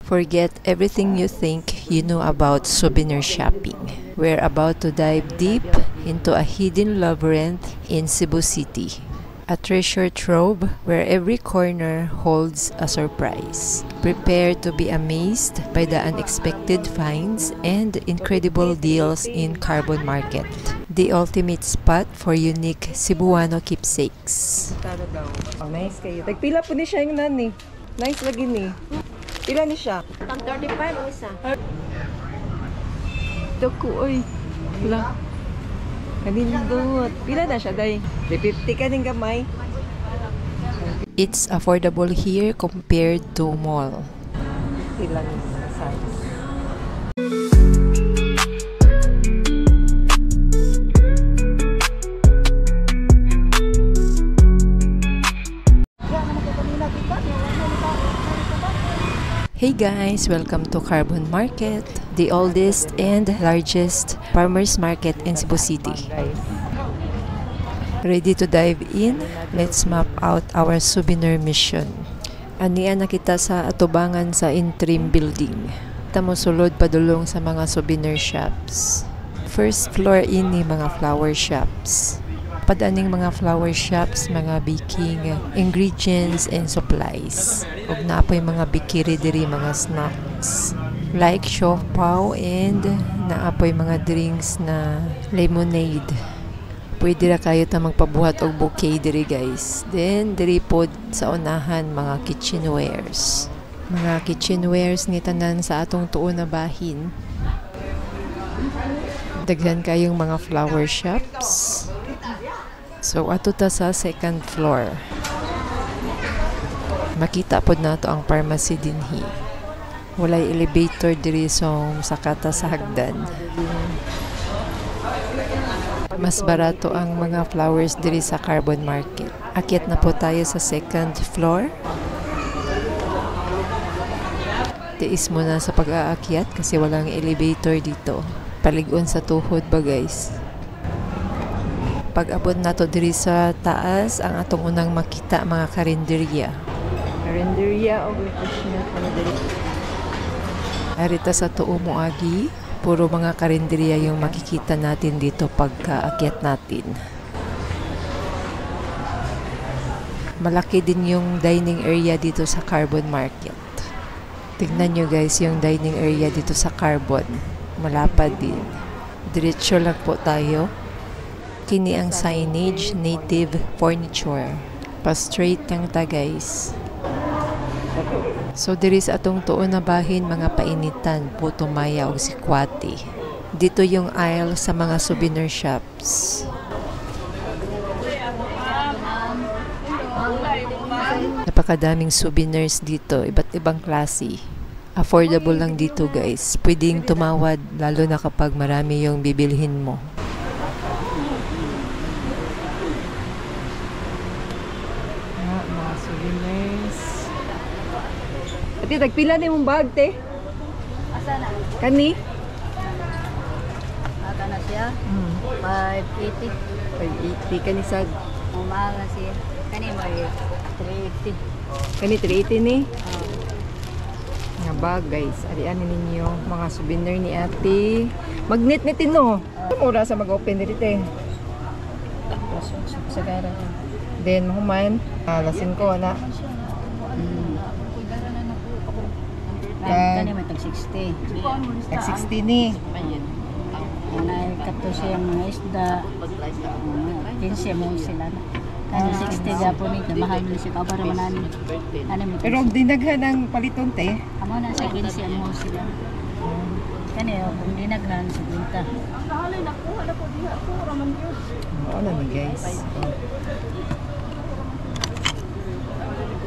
Forget everything you think you know about souvenir shopping. We're about to dive deep into a hidden labyrinth in Cebu City. A treasure trove where every corner holds a surprise. Prepare to be amazed by the unexpected finds and incredible deals in Carbon Market, the ultimate spot for unique Cebuano keepsakes. Oh, nice kayo. Tagpila po ni siya yung nani. Nice lagi ni. Pila ni siya? Tag 35 ang isa. Dako, oy. Wala. Kanindot. Pila na siya, day? 350 ka din gamay. It's affordable here compared to mall. Pila ni size. Hey guys! Welcome to Carbon Market, the oldest and largest farmers market in Cebu City. Ready to dive in? Let's map out our souvenir mission. Anian na kita sa atubangan sa interim building. Tamo sulod padulong sa mga souvenir shops. First floor ini mga flower shops. Padaning mga flower shops, mga baking ingredients and supplies. Ug napoy mga bikiri diri, mga snacks like siopaw, and naapoy mga drinks na lemonade. Pwede ra kayo ta magpabuhat og bouquet diri guys. Then diri pod sa unahan mga kitchenwares. Mga kitchenwares ni tanan sa atong tuo na bahin. Daghan kayong mga flower shops. So ato ta sa second floor. Makita pod nato ang pharmacy dinhi. Walay elevator diri, so sakata sa hagdan. Mas barato ang mga flowers diri sa Carbon Market. Akyat na po tayo sa second floor. Tiis muna sa pag-aakyat kasi walang elevator dito. Paligon sa tuhod ba guys? Pag-abot nato diri sa taas, ang atong unang makita mga karinderya. Karinderya o refreshment ano diri. Arita sa tuo moagi, puro mga karinderya yung makikita natin dito pagkaakyat natin. Malaki din yung dining area dito sa Carbon Market. Tignan nyo guys yung dining area dito sa Carbon. Malapad din. Diretso lang po tayo. Kini ang signage, native furniture. Pa-straight lang ta guys. So diri sa atong tuon na bahin, mga painitan, puto maya o sikwati. Dito yung aisle sa mga souvenir shops. Napakadaming souvenirs dito, iba't ibang klase. Affordable lang dito guys. Pwedeng tumawad lalo na kapag marami yung bibilhin mo. Mga souvenirs. Ati, tagpila na yung bag, te? Asa na? Kani? Ata na siya. 580. 580 kani sa... Mahal na siya. Kani mo 380. Kani 380 ni? Nga bag guys. Arian ninyo mga souvenir ni ate. Magnet ni Tino. Mura sa mag-open dito eh. Sagara. Then mahuman. Lasin ko na. Kani mo tag 60. Tag 60 ni. Unay kato siya mga isda. 15 mo sila. Kani 60 gapon ni mahal ni siya kabar manani. Ano mo? Pero og dinaghan ang paliton te. Amo na sa 15 mo sila. Kani kung dinaghan sa binta. Dali nakuha na ko diha ko raman yun. Ano ni guys.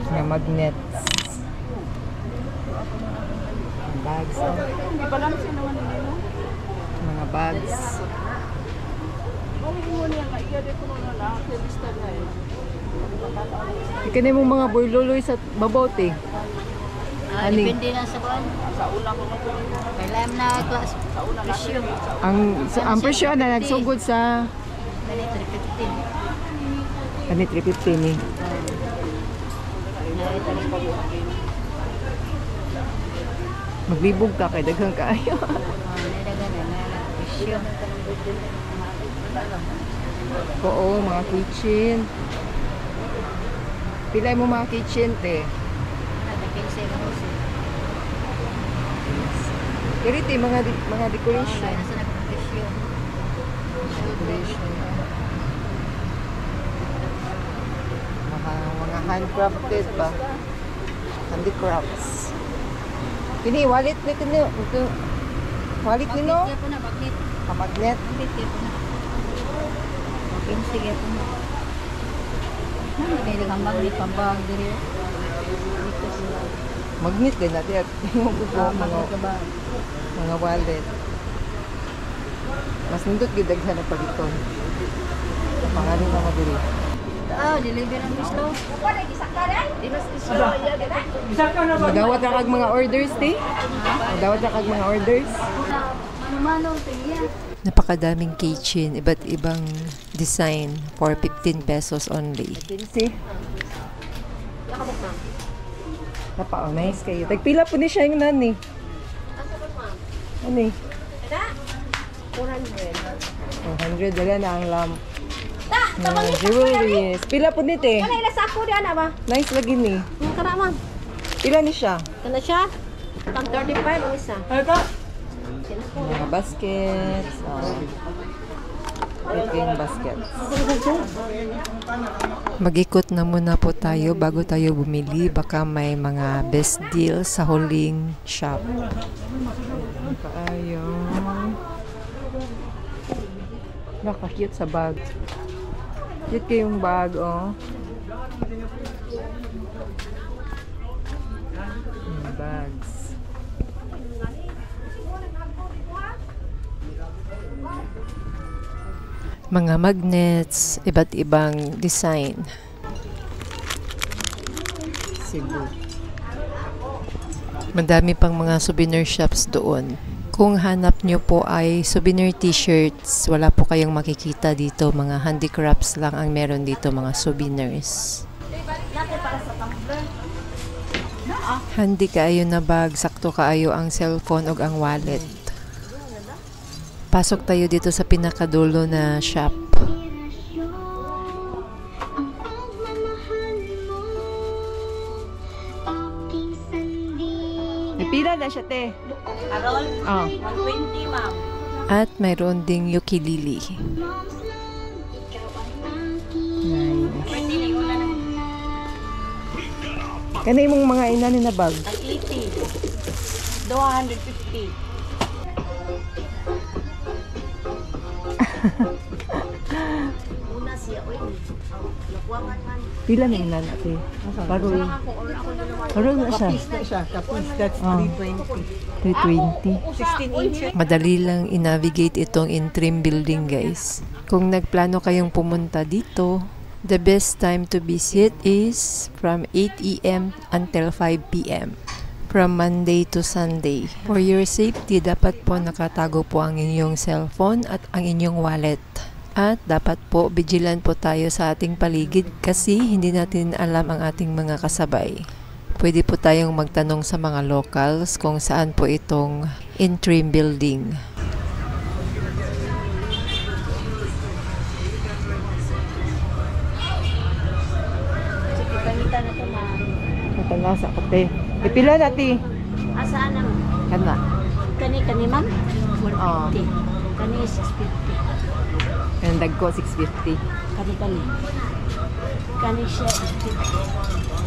Nga magnets. Bags. Ibalansin naman nila. Mga bags. Ikani mo mga boyluloy sa babaw te. Ani? Depende na sa kuan. Sa una ko kailan na class sa una presyo. Ang presyo na nagsugod sa Kani 350. Kani 350 ni. Maglibog ka kay daghang kaayo. Oo, mga kitchen. Pilay mo mga kitchen, te. Iriti, mga decoration. Decoration. Mga handcrafted ba? Handicrafts. Kini, wallet nito niyo. Wallet niyo, no? Magnet. Sige po. Pwede kang magnet pambag diri. Magnet din natin. Mga wallet. Mas nindot gidaghan na paliton. Pangalan na madiri. Deliver ang gusto. Magawat ra kag mga orders, te? Magawat ra kag mga orders? Mano-mano tiya. Napakadaming kitchen, iba't ibang design for 15 pesos only. Pinsi. Nice kayo. Tagpila po ni siya yung nani. Ano eh? 400. Dala na ang lamp. Jewelries. Pila po nito eh. Ila sa ako diyan ba? Nice lagi ni. Kana man. Pila ni siya? Kana siya? Tag 35 ang isa. Mga baskets. Picking baskets. Mag-ikot na muna po tayo bago tayo bumili. Baka may mga best deal sa huling shop. Kaayo. Naka-cute sa bag. Cute kayong bag, oh. Bags. Mga magnets, iba't ibang design. Cebu. Madami pang mga souvenir shops doon. Kung hanap nyo po ay souvenir t-shirts, wala po kayong makikita dito. Mga handicrafts lang ang meron dito, mga souvenirs. Handy kaayo na bag, sakto kaayo ang cellphone o ang wallet. Pasok tayo dito sa pinakadulo na shop. Pila na siya, te? Arol? Oh. 120 ma'am. At mayroon ding ukulele. Nice. Pwede na yung ulan. Kanay mong mga inani na bag. Ang 80. 250. Una siya, oy. Nakuwangan man. Pila na inan, ate? Baroy. Baroy na siya. Tapos that's Oh. 320. 320. 16 inches. Madali lang i-navigate itong interim building, guys. Kung nagplano kayong pumunta dito, the best time to visit is from 8 a.m. until 5 p.m. from Monday to Sunday. For your safety, dapat po nakatago po ang inyong cellphone at ang inyong wallet. At dapat po vigilant po tayo sa ating paligid kasi hindi natin alam ang ating mga kasabay. Pwede po tayong magtanong sa mga locals kung saan po itong interim building. Sige, pamitan na ito ma'am. Matanasa ko, te. Pila na, te? Asaan ang Kana. kani ma'am? 450. Oh. Kani 650. Ang dag ko, 650. Kani. Kani siya 50.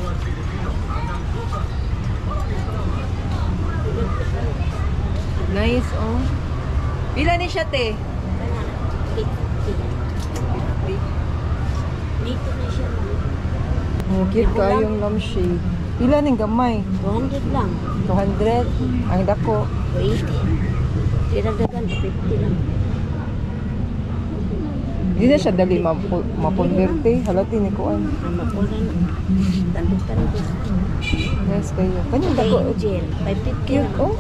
Nice, oh. Pila ni siya, te? Dito na siya ma'am. Oh, cute kayong lampshade. Pila ning gamay? 200 lang. 200. Ang dako. 80. Diragdagan 50 lang. Di na siya dali mapunderte. Halati ni Kuan. Mapunan. Tandok-tandok. Yes, kayo. Kanyang dako. Angel. 550 Cute, lang. oh.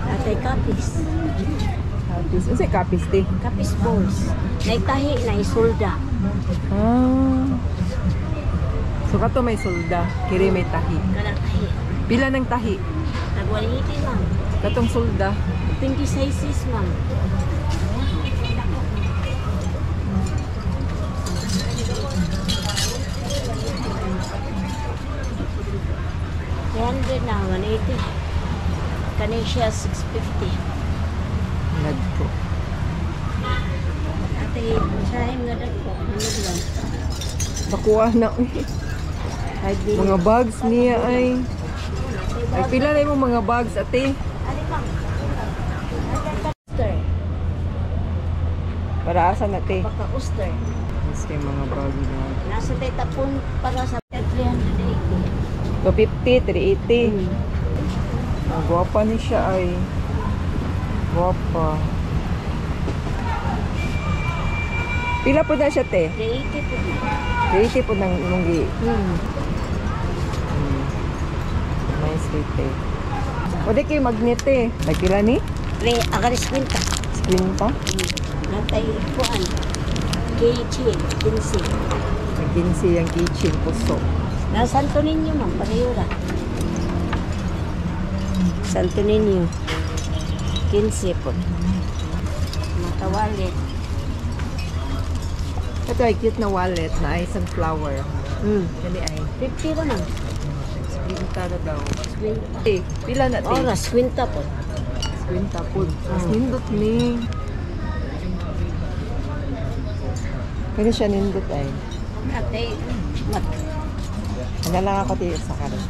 Atay kapis. Kapis. Ano sa'yo kapis, te? Kapis balls. Naitahi na isulda. Ah. So, kato may solda. Kiri may tahi. Kanang tahi. Pila ng tahi? Nag-180 lang. Katong sulda. 20 sizes lang. $100 na, 180. Kanisha, 650. Lad ko. Ate, sahim nga dagko. Ano lang? Nakuha na. Mga bags niya ay. Ay, pila na yung mga bags, ate. Ano bang? Uster. Para asan, ate? Baka uster. Mas yung mga bag na. Nasa tayo tapon para sa 380. 250, 380. Ah, guwapa ni siya ay. Guwapa. Pila po na siya, te? 380 po na. 380 po ng imong gi. Nice rate, te. Pwede kayo magnet, eh. Nagpila ni? Agaris kwinta. Screen pa? Natay kuan. Kitchen, 15. Nag-15 yung kitchen puso. Na Santo Niño, ma'am, pareho lang. Santo Niño. 15 po. Matawalit. Ito ay cute na wallet na ay sunflower. Dali ay. 50 ra man. Screen ta na daw. Screen. Eh, pila na, te? Oras, kwinta po. Screen ta po. Mas nindot ni. Kaya siya nindot ay. Natay, Ano lang ako tayo sa karin.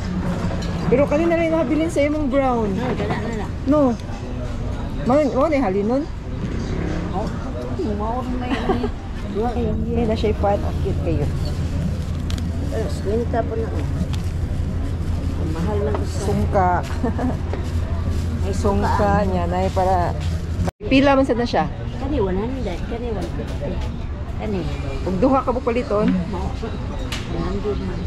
Pero kanina rin nakabilin sa imong brown. dala na lang. No. Mo ni halinon. Maor may Hindi na siya ipat. Ang cute kayo. kwinta po na. Ang mahal na gusto. Sungka. Ay, Sungka niya na para pila man sad na siya. Kani 100, kani 150. Kani, Ug duha ka bukaliton. mao. 100 man.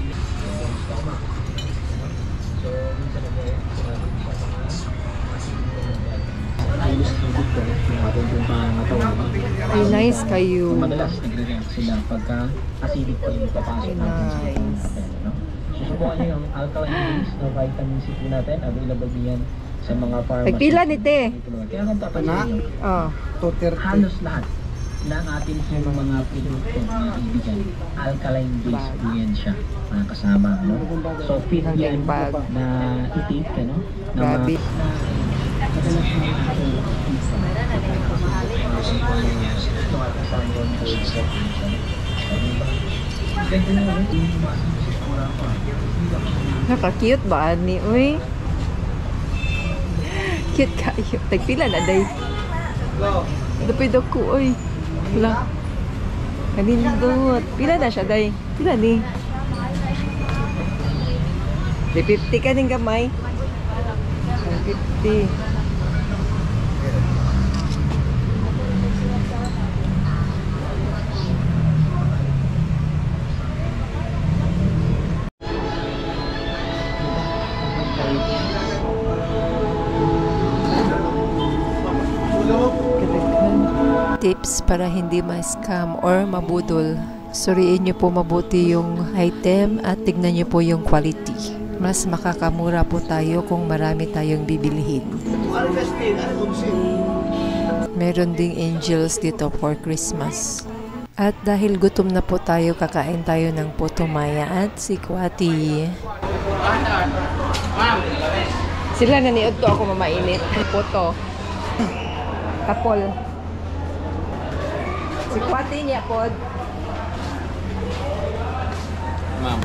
Ay, nice kayo. Madalas nagre-react sila pagka acidic pa yung papasok natin sa papel, no? Susubukan nyo yung alkaline base na vitamin C po natin. Available yan sa mga pharmacy. Nagpila ni te. Kaya kung papansin nyo, Oh. halos lahat ng ating mga produkto na ibigay, alkaline base po yan siya mga kasama, no? So fit Ang yan bag. na i-take, ano? Na Grabe. madalas na Naka-cute ba ani? Uy. Cute kayo. Tagpila na day. Dapid ako, uy. Wala. Kanindot. Pila na siya, day? Pila ni? 350 ka din gamay. 150. Tips para hindi ma-scam or mabudol. Suriin nyo po mabuti yung item at tignan nyo po yung quality. Mas makakamura po tayo kung marami tayong bibilihin. Meron ding angels dito for Christmas. At dahil gutom na po tayo, kakain tayo ng putumaya at sikwati. Sila naniod to ako mamainit. Puto. Kapol. Sikwati niya po. ma'am.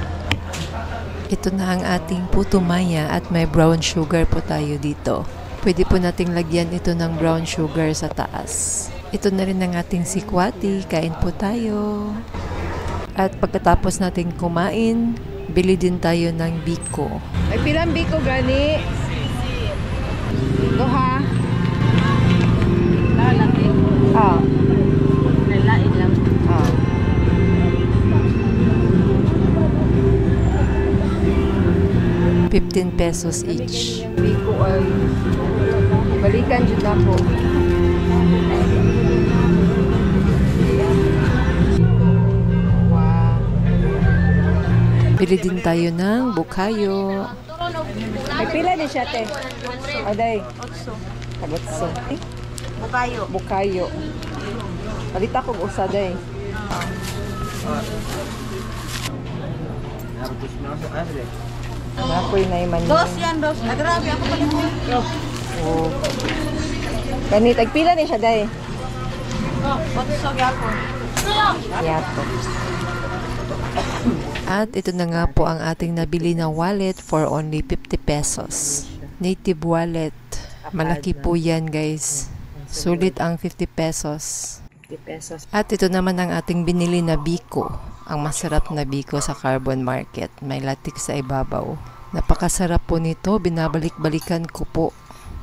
Ito na ang ating putumaya at may brown sugar po tayo dito. Pwede po nating lagyan ito ng brown sugar sa taas. Ito na rin ang ating sikwati. Kain po tayo. At pagkatapos natin kumain, bili din tayo ng biko. Ay, pilang biko gani? Duha. Lalaki. Ah. Lalain lang. Ah. ₱15 each. Biko ay balikan dyan na po. Wow. Bili din tayo ng bukayo. May pila din siya, te. Aday. Tagotso. Bukayo. Palita ko usa, day. Nakoy na iman. Dos yan, dos. Grabe, ako pala mo. Oh. Ganit, agpila din siya, day. Otso, yapon. Yato. At ito na nga po ang ating nabili na wallet for only 50 pesos. Native wallet. Malaki po yan, guys. Sulit ang 50 pesos. At ito naman ang ating binili na biko. Ang masarap na biko sa Carbon Market. May latik sa ibabaw. Napakasarap po nito. Binabalik-balikan ko po.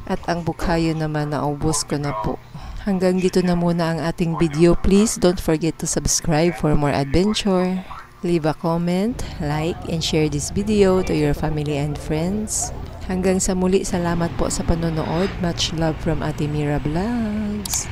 At ang bukhayo naman naubos ko na po. Hanggang dito na muna ang ating video. Please don't forget to subscribe for more adventure. Leave a comment, like, and share this video to your family and friends. Hanggang sa muli, salamat po sa panonood. Much love from Ate Mira Vlogs.